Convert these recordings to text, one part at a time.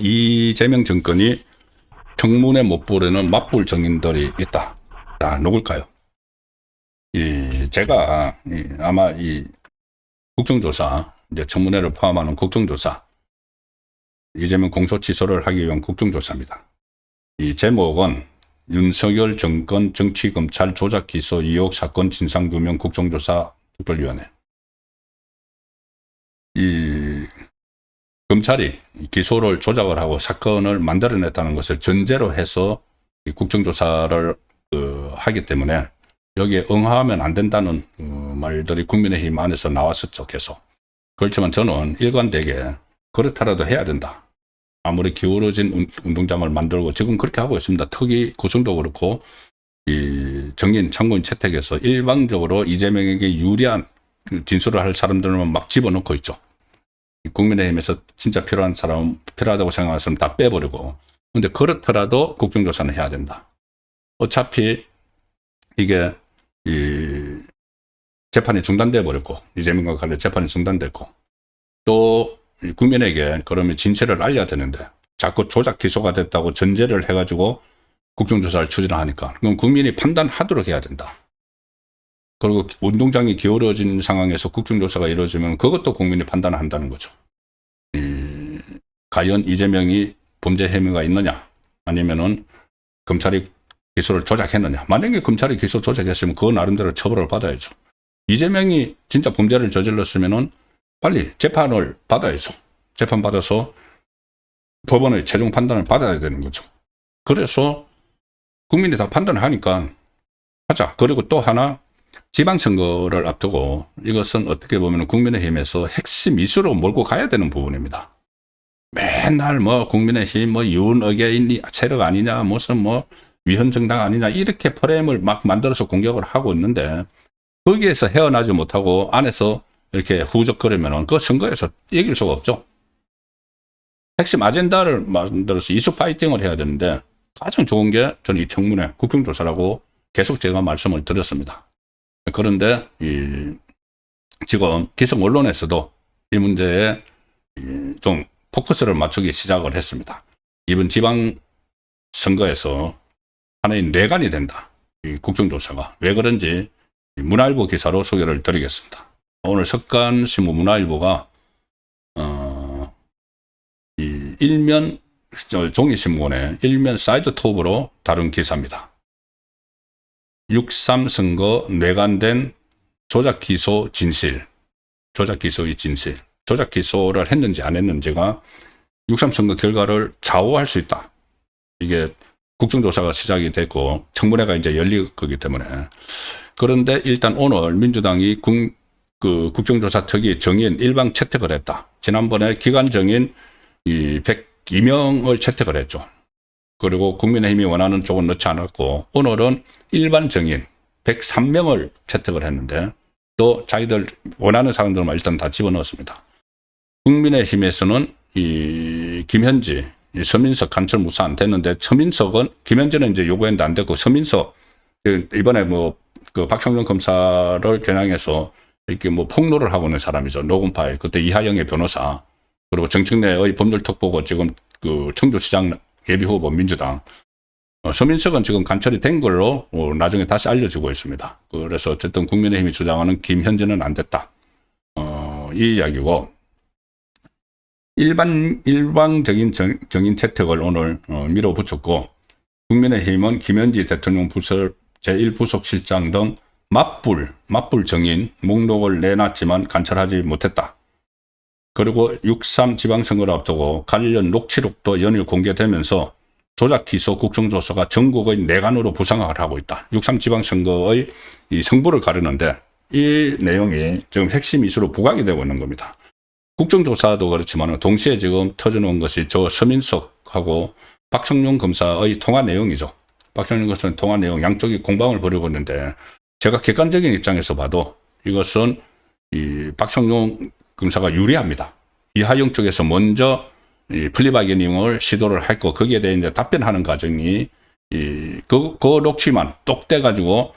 이재명 정권이 청문회 못 부르는 맞불 정인들이 있다. 자, 누굴까요? 제가 아마 이 국정조사, 이제 청문회를 포함하는 국정조사, 이재명 공소취소를 하기 위한 국정조사입니다. 이 제목은 윤석열 정권 정치검찰 조작기소 의혹 사건 진상규명 국정조사 특별위원회. 이 검찰이 기소를 조작을 하고 사건을 만들어냈다는 것을 전제로 해서 이 국정조사를 하기 때문에 여기에 응하면 안 된다는 말들이 국민의힘 안에서 나왔었죠, 계속. 그렇지만 저는 일관되게 그렇다라도 해야 된다. 아무리 기울어진 운동장을 만들고 지금 그렇게 하고 있습니다. 특히 구성도 그렇고 이 정인 참고인 채택에서 일방적으로 이재명에게 유리한 진술을 할 사람들만 막 집어넣고 있죠. 국민의힘에서 진짜 필요한 사람, 필요하다고 생각하는 사람 다 빼버리고. 근데 그렇더라도 국정조사는 해야 된다. 어차피 이게 재판이 중단돼 버렸고, 이재명과 관련 재판이 중단됐고, 또 국민에게 그러면 진실을 알려야 되는데 자꾸 조작 기소가 됐다고 전제를 해가지고 국정조사를 추진하니까 그럼 국민이 판단하도록 해야 된다. 그리고 운동장이 기울어진 상황에서 국정조사가 이루어지면 그것도 국민이 판단한다는 거죠. 과연 이재명이 범죄 혐의가 있느냐, 아니면은 검찰이 기소를 조작했느냐. 만약에 검찰이 기소 조작했으면 그 나름대로 처벌을 받아야죠. 이재명이 진짜 범죄를 저질렀으면은 빨리 재판을 받아야죠. 재판 받아서 법원의 최종 판단을 받아야 되는 거죠. 그래서 국민이 다 판단을 하니까 하자. 그리고 또 하나, 지방선거를 앞두고 이것은 어떻게 보면 국민의힘에서 핵심 이슈로 몰고 가야 되는 부분입니다. 맨날 뭐 국민의힘 뭐 윤어게인 세력 아니냐, 무슨 뭐 위헌정당 아니냐, 이렇게 프레임을 막 만들어서 공격을 하고 있는데 거기에서 헤어나지 못하고 안에서 이렇게 후적거리면 그 선거에서 이길 수가 없죠. 핵심 아젠다를 만들어서 이슈 파이팅을 해야 되는데 가장 좋은 게 저는 이 청문회 국정조사라고 계속 제가 말씀을 드렸습니다. 그런데 지금 기성 언론에서도 이 문제에 좀 포커스를 맞추기 시작을 했습니다. 이번 지방선거에서 하나의 뇌관이 된다. 이 국정조사가. 왜 그런지 문화일보 기사로 소개를 드리겠습니다. 오늘 석간신문 문화일보가 이 일면 종이신문의 일면 사이드 톱으로 다룬 기사입니다. 6.3 선거 뇌관된 조작 기소 진실. 조작 기소의 진실. 조작 기소를 했는지 안 했는지가 6.3 선거 결과를 좌우할 수 있다. 이게 국정조사가 시작이 됐고 청문회가 이제 열릴 거기 때문에. 그런데 일단 오늘 민주당이 국정조사 특위 정인 일방 채택을 했다. 지난번에 기관 정인 102명을 채택을 했죠. 그리고 국민의힘이 원하는 쪽은 넣지 않았고 오늘은 일반 정인 103명을 채택을 했는데 또 자기들 원하는 사람들만 일단 다 집어넣었습니다. 국민의힘에서는 이 김현지, 서민석 간첩 무사 안 됐는데 서민석은 김현지는 이제 요구했는데 안 됐고 서민석 이번에 뭐 그 박성준 검사를 겨냥해서 이렇게 뭐 폭로를 하고 있는 사람이죠. 녹음파일. 그때 이하영의 변호사. 그리고 정청래의 법률특보고 지금 그 청주시장 예비후보 민주당. 서민석은 지금 간첩이 된 걸로 나중에 다시 알려지고 있습니다. 그래서 어쨌든 국민의힘이 주장하는 김현지는 안 됐다. 이 이야기고, 일방적인 정인 채택을 오늘 밀어붙였고, 국민의힘은 김현지 대통령 부설 제1부속실장 등 맞불 정인 목록을 내놨지만 관철하지 못했다. 그리고 6.3 지방선거를 앞두고 관련 녹취록도 연일 공개되면서 조작 기소 국정조사가 전국의 내관으로 부상을 하고 있다. 6.3 지방선거의 이 승부를 가르는데 이 내용이 지금 핵심 이슈로 부각이 되고 있는 겁니다. 국정조사도 그렇지만 동시에 지금 터져놓은 것이 저 서민석하고 박성용 검사의 통화 내용이죠. 박성용 검사의 통화 내용, 양쪽이 공방을 벌이고 있는데 제가 객관적인 입장에서 봐도 이것은 이 박성용 검사가 유리합니다. 이하영 쪽에서 먼저 이 플리바게닝을 시도를 했고 거기에 대해 이제 답변하는 과정이 그 녹취만 똑 떼가지고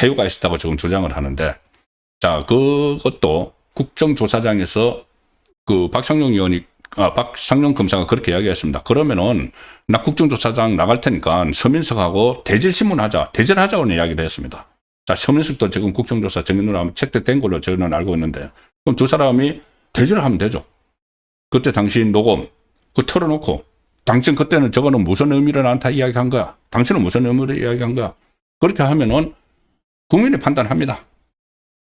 해유가 있었다고 지금 주장을 하는데, 자, 그것도 국정조사장에서 그 박성용 의원이 박상용 검사가 그렇게 이야기했습니다. 그러면은 나 국정조사장 나갈 테니까 서민석하고 대질신문하자, 대질하자고 이야기를 했습니다. 자, 서민석도 지금 국정조사 정인으로 하면 채택된 걸로 저는 알고 있는데, 그럼 두 사람이 대질을 하면 되죠. 그때 당시 녹음, 그 털어놓고, 당신 그때는 저거는 무슨 의미를 나한테 이야기한 거야? 당신은 무슨 의미를 이야기한 거야? 그렇게 하면은 국민이 판단합니다.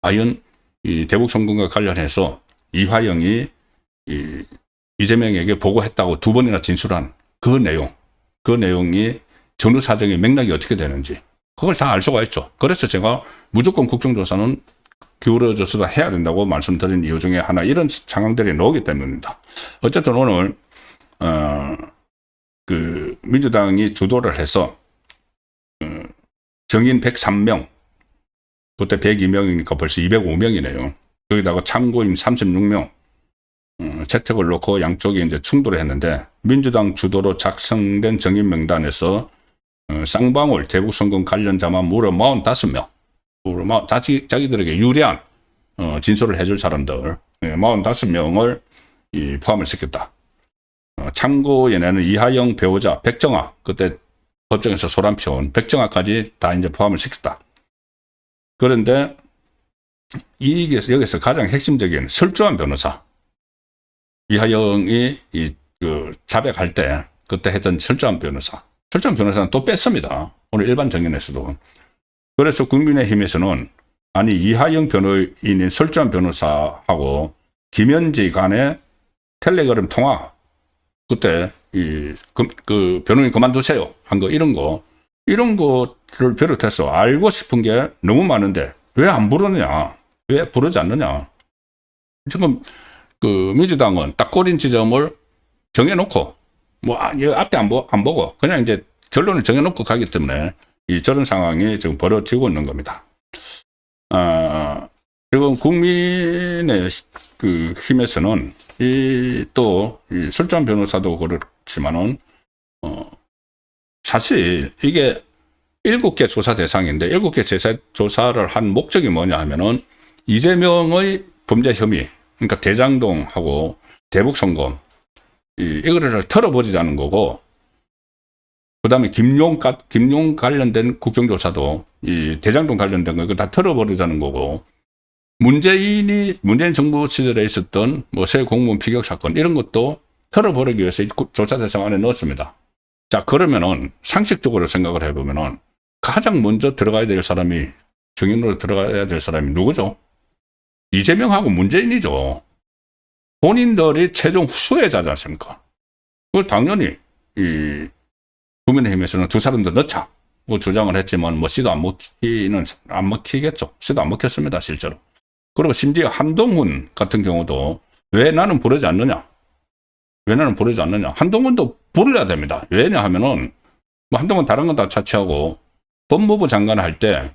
과연 이 대북 선거과 관련해서 이화영이 이재명에게 보고했다고 두 번이나 진술한 그 내용이 전후 사정의 맥락이 어떻게 되는지 그걸 다 알 수가 있죠. 그래서 제가 무조건 국정조사는 기울어져서도 해야 된다고 말씀드린 이유 중에 하나, 이런 상황들이 나오기 때문입니다. 어쨌든 오늘 그 민주당이 주도를 해서 정인 103명, 그때 102명이니까 벌써 205명이네요. 거기다가 참고인 36명, 채택을 놓고 양쪽이 이제 충돌을 했는데, 민주당 주도로 작성된 정인 명단에서 쌍방울 대북 선거 관련자만 무려 45명, 자기들에게 유리한 진술을 해줄 사람들 45명을 포함을 시켰다. 참고인에는 이하영 배우자 백정아, 그때 법정에서 소란 피운 백정아까지 다 이제 포함을 시켰다. 그런데 여기서 가장 핵심적인 설주한 변호사, 이하영이 자백할 때 그때 했던 설주한 변호사는 또 뺐습니다. 오늘 일반 정연에서도. 그래서 국민의힘에서는 아니 이하영 변호인인 설주한 변호사하고 김현지 간의 텔레그램 통화, 그때 그 변호인 그만두세요 한 거, 이런 거를 비롯해서 알고 싶은 게 너무 많은데 왜 안 부르느냐, 왜 부르지 않느냐. 지금 그 민주당은 딱 꼬린 지점을 정해놓고 앞에 안 보고 그냥 이제 결론을 정해놓고 가기 때문에 저런 상황이 지금 벌어지고 있는 겁니다. 지금 국민의 그 힘에서는 이 설주한 변호사도 그렇지만은 사실 이게 7개 조사 대상인데 7개 조사를 한 목적이 뭐냐 하면은 이재명의 범죄 혐의, 그러니까 대장동하고 대북선거 이거를 털어버리자는 거고, 그 다음에 김용 관련된 국정조사도 이 대장동 관련된 거 이거 다 털어버리자는 거고, 문재인 정부 시절에 있었던 새 공무원 피격 사건 이런 것도 털어버리기 위해서 조사 대상 안에 넣었습니다. 자, 그러면은 상식적으로 생각을 해보면은 가장 먼저 들어가야 될 사람이, 정인으로 들어가야 될 사람이 누구죠? 이재명하고 문재인이죠. 본인들이 최종 수혜자지 않습니까? 그걸 당연히 국민의힘에서는 두 사람도 넣자 주장을 했지만 씨도 안 먹히겠죠. 씨도 안 먹혔습니다, 실제로. 그리고 심지어 한동훈 같은 경우도 왜 나는 부르지 않느냐? 한동훈도 부르려야 됩니다. 왜냐 하면은 한동훈 다른 건 다 차치하고 법무부 장관 할 때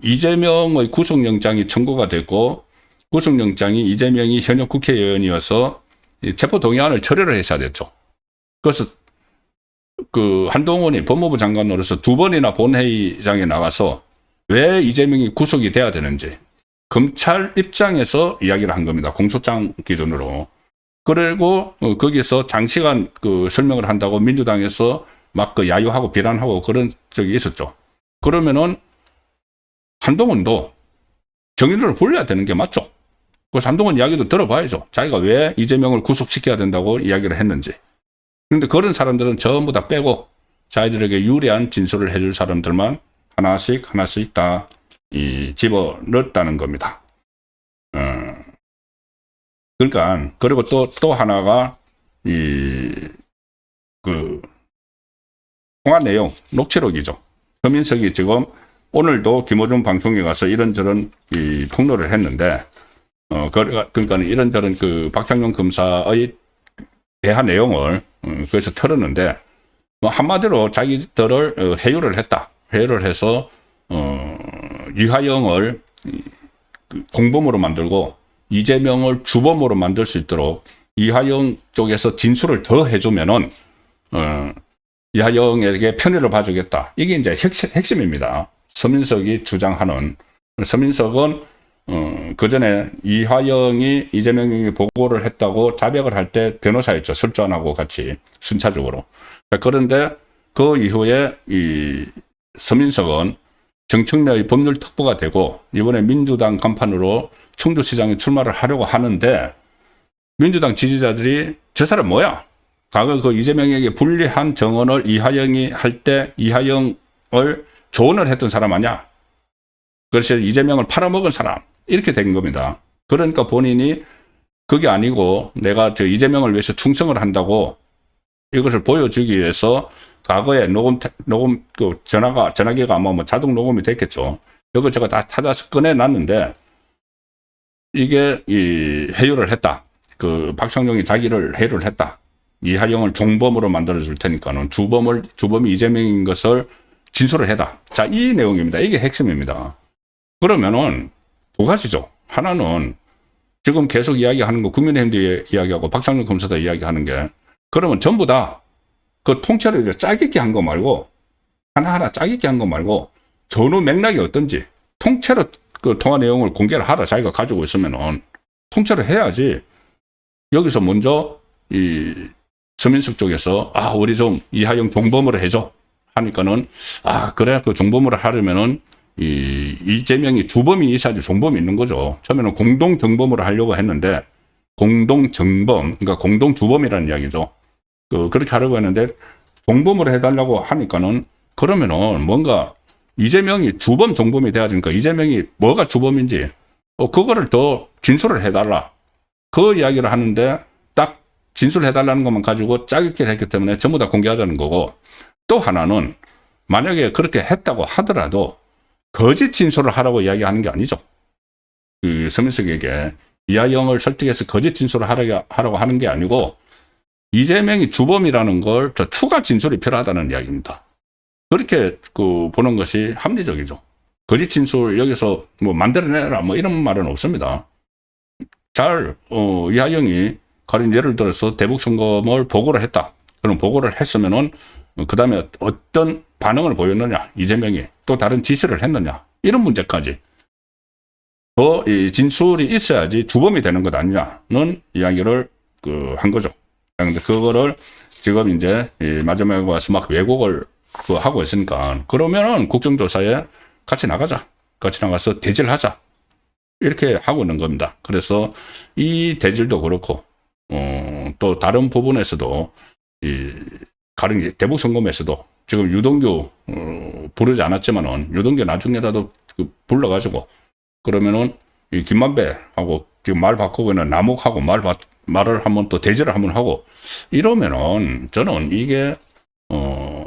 이재명의 구속영장이 청구가 됐고, 구속영장이 이재명이 현역 국회의원이어서 체포동의안을 처리를 했어야 됐죠. 그래서 그 한동훈이 법무부 장관으로서 2번이나 본회의장에 나가서 왜 이재명이 구속이 돼야 되는지 검찰 입장에서 이야기를 한 겁니다. 공소장 기준으로. 그리고 거기서 장시간 설명을 한다고 민주당에서 막 야유하고 비난하고 그런 적이 있었죠. 그러면은 한동훈도 정인을 불려야 되는 게 맞죠. 그래서 한동훈 이야기도 들어봐야죠. 자기가 왜 이재명을 구속시켜야 된다고 이야기를 했는지. 그런데 그런 사람들은 전부 다 빼고 자기들에게 유리한 진술을 해줄 사람들만 하나씩 다 집어넣었다는 겁니다. 그러니까, 그리고 또 하나가 통화 내용, 녹취록이죠. 서민석이 지금 오늘도 김어준 방송에 가서 이런저런 폭로를 했는데, 그러니까 이런저런 박상용 검사의 대화 내용을 그래서 털었는데, 한마디로 자기들을 회유를 했다. 회유를 해서 이화영을 공범으로 만들고 이재명을 주범으로 만들 수 있도록 이화영 쪽에서 진술을 더 해주면은 이화영에게 편의를 봐주겠다. 이게 이제 핵심입니다. 서민석이 주장하는. 서민석은 그 전에 이화영이 이재명이 보고를 했다고 자백을 할 때 변호사였죠. 설전하고 같이 순차적으로. 그런데 그 이후에 이 서민석은 정청래의 법률 특보가 되고 이번에 민주당 간판으로 청주시장에 출마를 하려고 하는데 민주당 지지자들이 저 사람 뭐야? 과거 그 이재명에게 불리한 정언을 이화영이 할 때 이화영을 조언을 했던 사람 아니야? 그래서 이재명을 팔아먹은 사람. 이렇게 된 겁니다. 그러니까 본인이 그게 아니고 내가 저 이재명을 위해서 충성을 한다고 이것을 보여주기 위해서 과거에 그 전화기가 아마 뭐 자동 녹음이 됐겠죠. 이걸 제가 다 찾아서 꺼내놨는데 이게 해유를 했다. 그 박상용이 자기를 해유를 했다. 이화영을 종범으로 만들어줄 테니까는 주범이 이재명인 것을 진술을 해다. 자, 이 내용입니다. 이게 핵심입니다. 그러면은 두 가지죠. 하나는 지금 계속 이야기하는 거 국민의힘도 이야기하고 박상용 검사도 이야기하는 게 그러면 전부 다 그 통째로 짜깁기 한 거 말고 하나하나 짜깁기 한 거 말고 전후 맥락이 어떤지 통째로 그 통화 내용을 공개를 하라. 자기가 가지고 있으면은 통째로 해야지. 여기서 먼저 이 서민석 쪽에서 우리 좀 이화영 종범으로 해줘 하니까는 그래 그 종범으로 하려면은 이재명이 주범이 있어야지 종범이 있는 거죠. 처음에는 공동정범으로 하려고 했는데 공동정범, 그러니까 공동주범이라는 이야기죠. 그렇게 하려고 했는데 종범으로 해달라고 하니까는 그러면은 뭔가 이재명이 주범 종범이 돼야 되니까 이재명이 뭐가 주범인지 그거를 더 진술을 해달라. 그 이야기를 하는데 딱 진술해달라는 것만 가지고 짜깁기를 했기 때문에 전부 다 공개하자는 거고 또 하나는 만약에 그렇게 했다고 하더라도 거짓 진술을 하라고 이야기하는 게 아니죠. 그 서민석에게 이화영을 설득해서 거짓 진술을 하라고 하는 게 아니고 이재명이 주범이라는 걸 추가 진술이 필요하다는 이야기입니다. 그렇게 보는 것이 합리적이죠. 거짓 진술 여기서 뭐 만들어내라 뭐 이런 말은 없습니다. 이화영이 가령 예를 들어서 대북선거를 보고를 했다. 그럼 보고를 했으면은 그 다음에 어떤 반응을 보였느냐, 이재명이 또 다른 지시를 했느냐, 이런 문제까지 이 진술이 있어야지 주범이 되는 것 아니냐는 이야기를 한 거죠. 그런데 그거를 지금 이제 마지막에 와서 막 왜곡을 하고 있으니까 그러면은 국정조사에 같이 나가서 대질하자 이렇게 하고 있는 겁니다. 그래서 이 대질도 그렇고 또 다른 부분에서도 가령 대북선거에서도 지금 유동규 부르지 않았지만은 유동규 나중에라도 불러가지고 그러면은 이 김만배하고 지금 말 바꾸고 있는 남욱하고 말을 한번 또 대질을 한번 하고 이러면은 저는 이게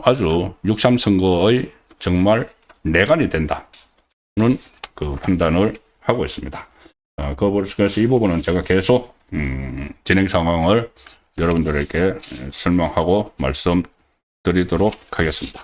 아주 6.3 선거의 정말 내관이 된다는 그 판단을 하고 있습니다. 그래서 이 부분은 제가 계속 진행 상황을 여러분들에게 설명하고 말씀드리도록 하겠습니다.